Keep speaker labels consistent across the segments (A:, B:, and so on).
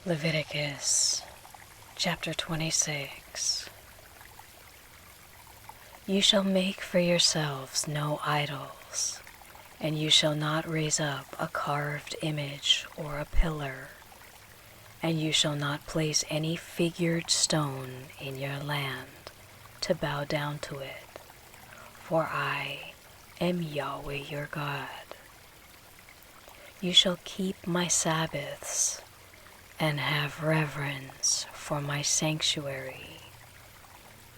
A: Leviticus chapter 26. You shall make for yourselves no idols, and you shall not raise up a carved image or a pillar, and you shall not place any figured stone in your land to bow down to it, for I am Yahweh your God. You shall keep my Sabbaths and have reverence for my sanctuary.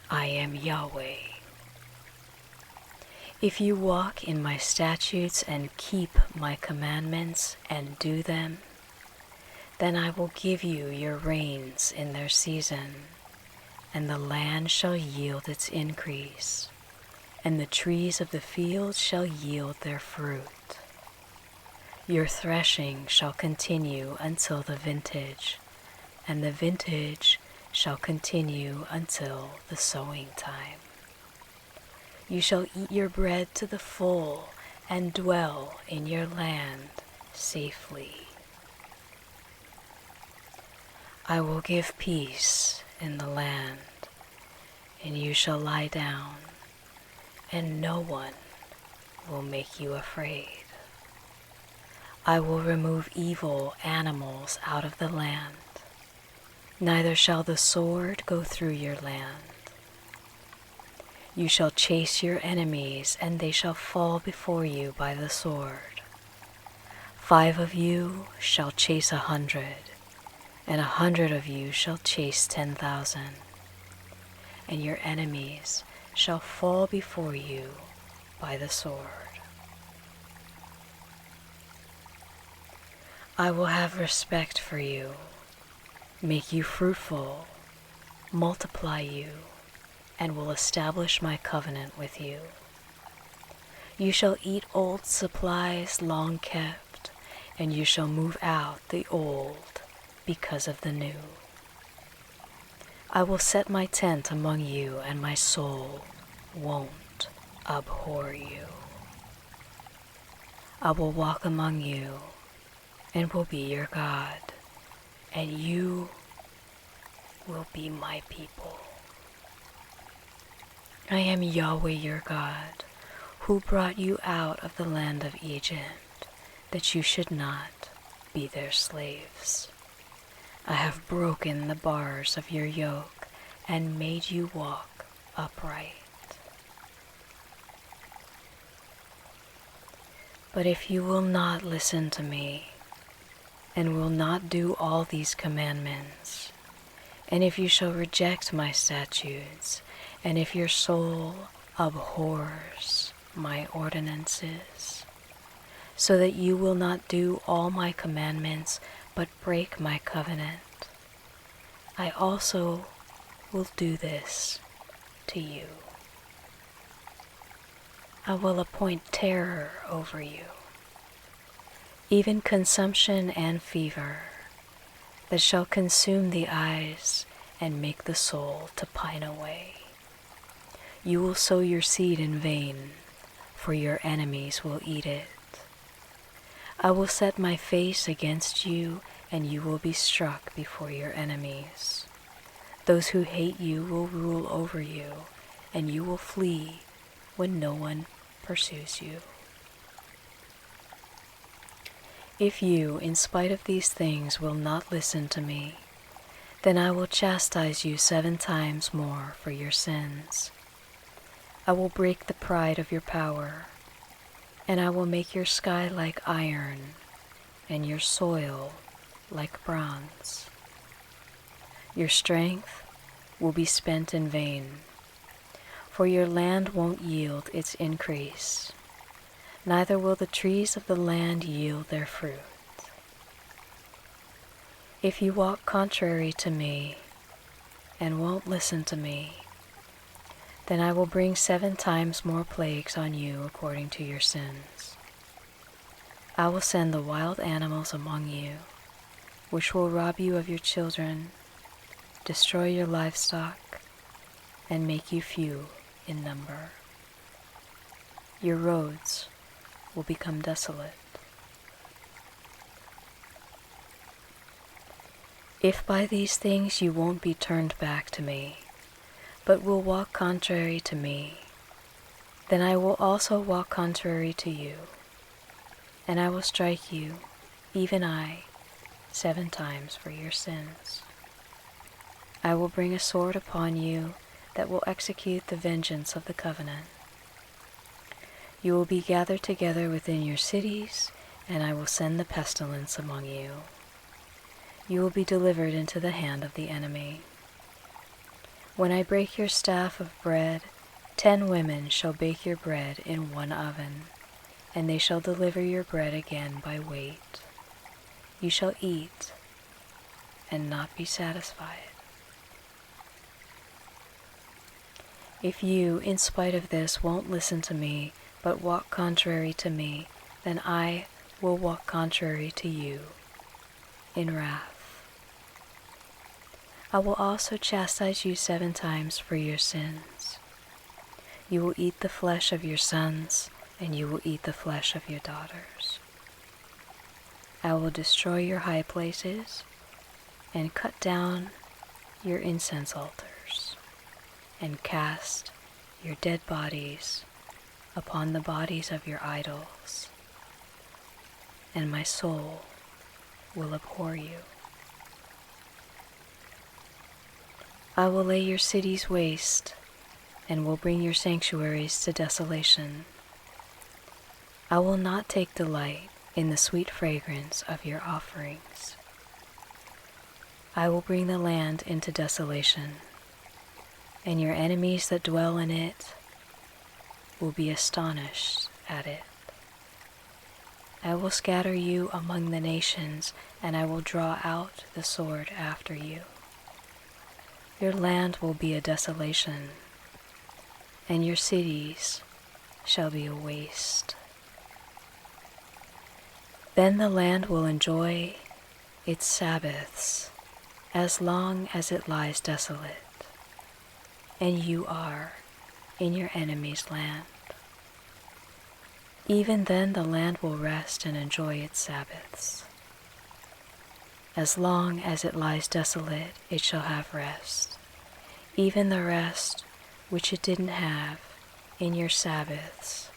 A: I am Yahweh. If you walk in my statutes and keep my commandments and do them, then I will give you your rains in their season, and the land shall yield its increase, and the trees of the field shall yield their fruit. Your threshing shall continue until the vintage, and the vintage shall continue until the sowing time. You shall eat your bread to the full and dwell in your land safely. I will give peace in the land, and you shall lie down, and no one will make you afraid. I will remove evil animals out of the land, neither shall the sword go through your land. You shall chase your enemies, and they shall fall before you by the sword. 5 of you shall chase 100, and 100 of you shall chase 10,000, and your enemies shall fall before you by the sword. I will have respect for you, make you fruitful, multiply you, and will establish my covenant with you. You shall eat old supplies long kept, and you shall move out the old because of the new. I will set my tent among you, and my soul won't abhor you. I will walk among you, and will be your God, and you will be my people. I am Yahweh your God, who brought you out of the land of Egypt, that you should not be their slaves. I have broken the bars of your yoke and made you walk upright. But if you will not listen to me, and will not do all these commandments, and if you shall reject my statutes, and if your soul abhors my ordinances, so that you will not do all my commandments, but break my covenant, I also will do this to you. I will appoint terror over you, even consumption and fever, that shall consume the eyes and make the soul to pine away. You will sow your seed in vain, for your enemies will eat it. I will set my face against you, and you will be struck before your enemies. Those who hate you will rule over you, and you will flee when no one pursues you. If you, in spite of these things, will not listen to me, then I will chastise you 7 times more for your sins. I will break the pride of your power, and I will make your sky like iron, and your soil like bronze. Your strength will be spent in vain, for your land won't yield its increase, neither will the trees of the land yield their fruit. If you walk contrary to me and won't listen to me, then I will bring 7 times more plagues on you according to your sins. I will send the wild animals among you, which will rob you of your children, destroy your livestock, and make you few in number. Your roads will become desolate. If by these things you won't be turned back to me, but will walk contrary to me, then I will also walk contrary to you, and I will strike you, even I, 7 times for your sins. I will bring a sword upon you that will execute the vengeance of the covenant. You will be gathered together within your cities, and I will send the pestilence among you. You will be delivered into the hand of the enemy. When I break your staff of bread, 10 women shall bake your bread in one oven, and they shall deliver your bread again by weight. You shall eat and not be satisfied. If you, in spite of this, won't listen to me, but walk contrary to me, then I will walk contrary to you in wrath. I will also chastise you 7 times for your sins. You will eat the flesh of your sons, and you will eat the flesh of your daughters. I will destroy your high places and cut down your incense altars, and cast your dead bodies upon the bodies of your idols, and my soul will abhor you. I will lay your cities waste, and will bring your sanctuaries to desolation. I will not take delight in the sweet fragrance of your offerings. I will bring the land into desolation, and your enemies that dwell in it will be astonished at it. I will scatter you among the nations, and I will draw out the sword after you. Your land will be a desolation, and your cities shall be a waste. Then the land will enjoy its Sabbaths as long as it lies desolate, and you are in your enemy's land. Even then the land will rest and enjoy its Sabbaths. As long as it lies desolate, it shall have rest, even the rest which it didn't have in your Sabbaths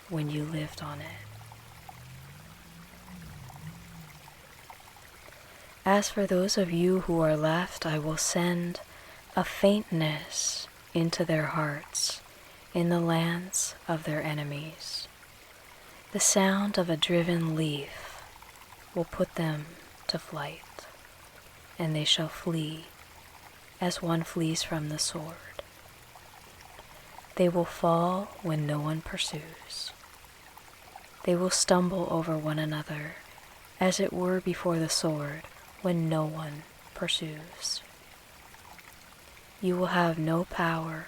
A: when you lived on it. As for those of you who are left, I will send a faintness into their hearts in the lands of their enemies. The sound of a driven leaf will put them to flight, and they shall flee as one flees from the sword. They will fall when no one pursues. They will stumble over one another, as it were before the sword, when no one pursues. You will have no power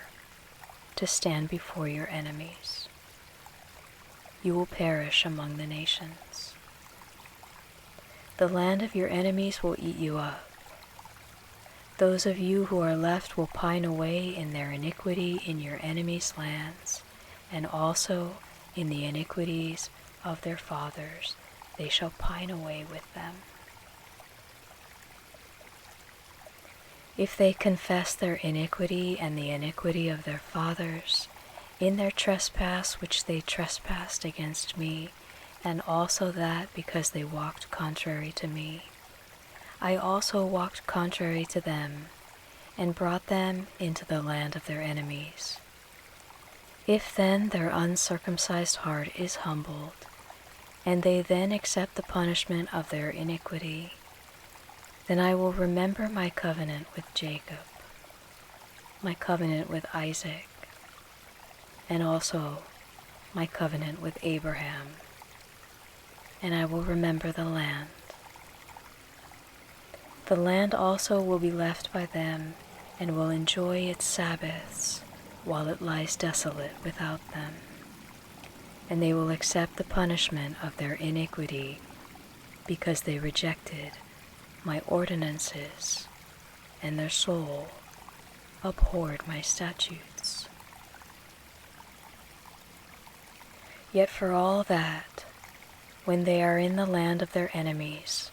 A: to stand before your enemies. You will perish among the nations. The land of your enemies will eat you up. Those of you who are left will pine away in their iniquity in your enemies' lands, and also in the iniquities of their fathers they shall pine away with them. If they confess their iniquity and the iniquity of their fathers, in their trespass which they trespassed against me, and also that because they walked contrary to me, I also walked contrary to them, and brought them into the land of their enemies. If then their uncircumcised heart is humbled, and they then accept the punishment of their iniquity, then I will remember my covenant with Jacob, my covenant with Isaac, and also my covenant with Abraham, and I will remember the land. The land also will be left by them, and will enjoy its Sabbaths while it lies desolate without them. And they will accept the punishment of their iniquity, because they rejected my ordinances, and their soul abhorred my statutes. Yet for all that, when they are in the land of their enemies,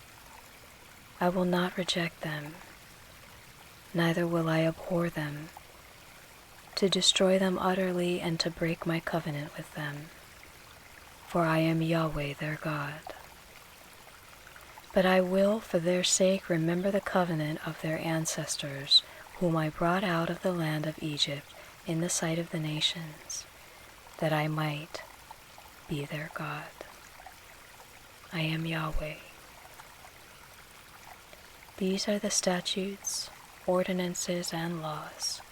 A: I will not reject them, neither will I abhor them, to destroy them utterly and to break my covenant with them, for I am Yahweh their God. But I will for their sake remember the covenant of their ancestors, whom I brought out of the land of Egypt in the sight of the nations, that I might be their God. I am Yahweh. These are the statutes, ordinances, and laws,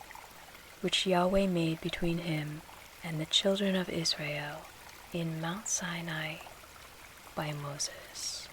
A: which Yahweh made between him and the children of Israel in Mount Sinai by Moses.